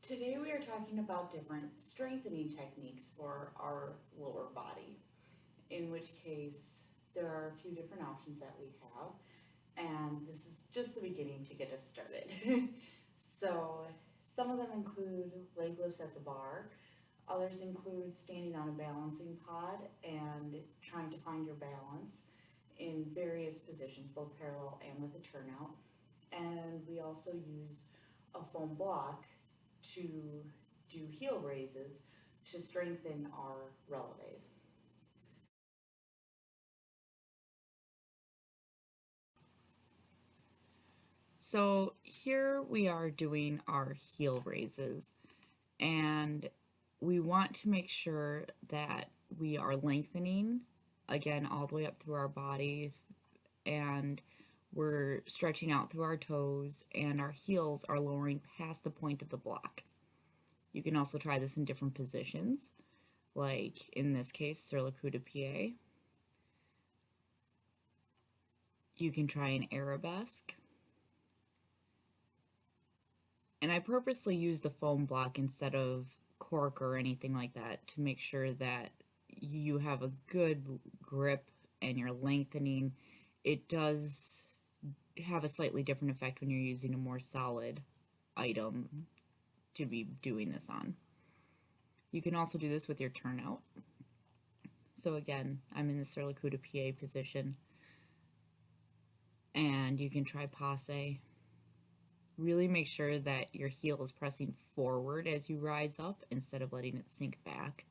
Today we are talking about different strengthening techniques for our lower body, in which case there are a few different options that we have, and this is just the beginning to get us started. So some of them include leg lifts at the bar, others include standing on a balancing pod and trying to find your balance in various positions, both parallel and with a turnout. And we also use a foam block to do heel raises to strengthen our releves. So here we are doing our heel raises, and we want to make sure that we are lengthening again all the way up through our body, and we're stretching out through our toes, and our heels are lowering past the point of the block. You can also try this in different positions, like in this case, sur le coup de pied. You can try an arabesque. And I purposely use the foam block instead of cork or anything like that to make sure that you have a good grip and you're lengthening. It does have a slightly different effect when you're using a more solid item to be doing this on. You can also do this with your turnout. So again, I'm in the sur le coup de pied position, and you can try passe. Really make sure that your heel is pressing forward as you rise up instead of letting it sink back.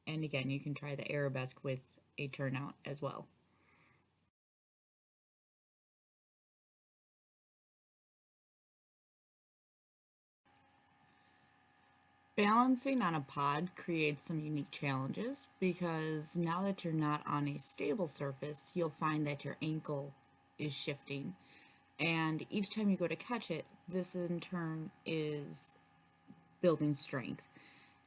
And again, you can try the arabesque with a turnout as well. Balancing on a pod creates some unique challenges because now that you're not on a stable surface, you'll find that your ankle is shifting. And each time you go to catch it, this in turn is building strength.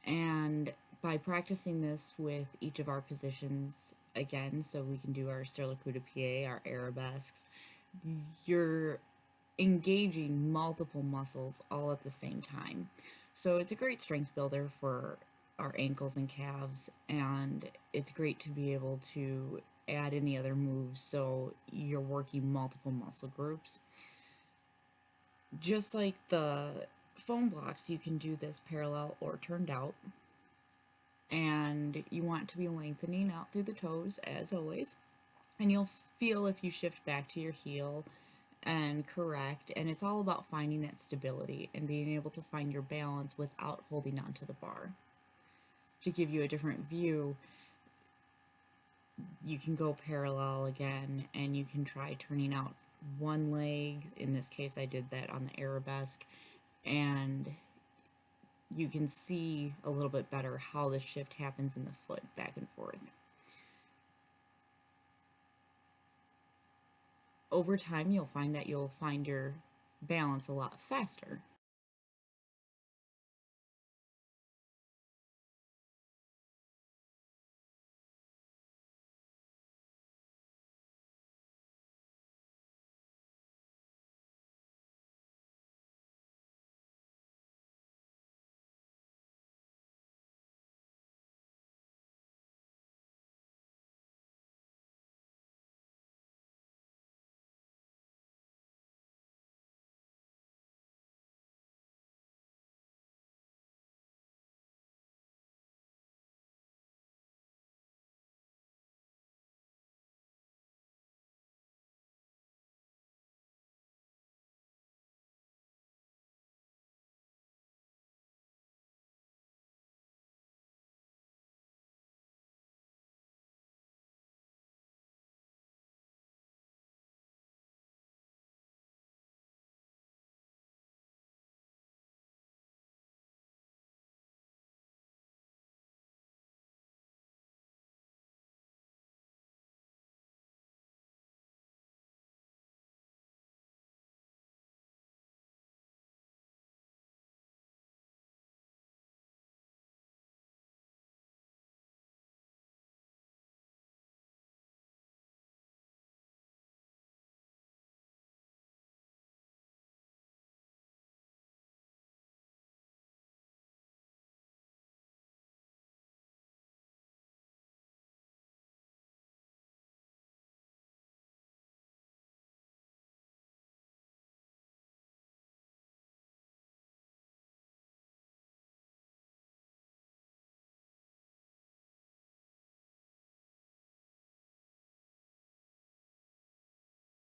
And by practicing this with each of our positions again, so we can do our sur le coup de pied, our arabesques, you're engaging multiple muscles all at the same time. So it's a great strength builder for our ankles and calves, and it's great to be able to add in the other moves so you're working multiple muscle groups. Just like the foam blocks, you can do this parallel or turned out, and you want to be lengthening out through the toes as always, and you'll feel if you shift back to your heel and correct, and it's all about finding that stability and being able to find your balance without holding onto the bar. To give you a different view, you can go parallel again, and you can try turning out one leg. In this case, I did that on the arabesque, and you can see a little bit better how the shift happens in the foot back and forth. Over time, you'll find that you'll find your balance a lot faster.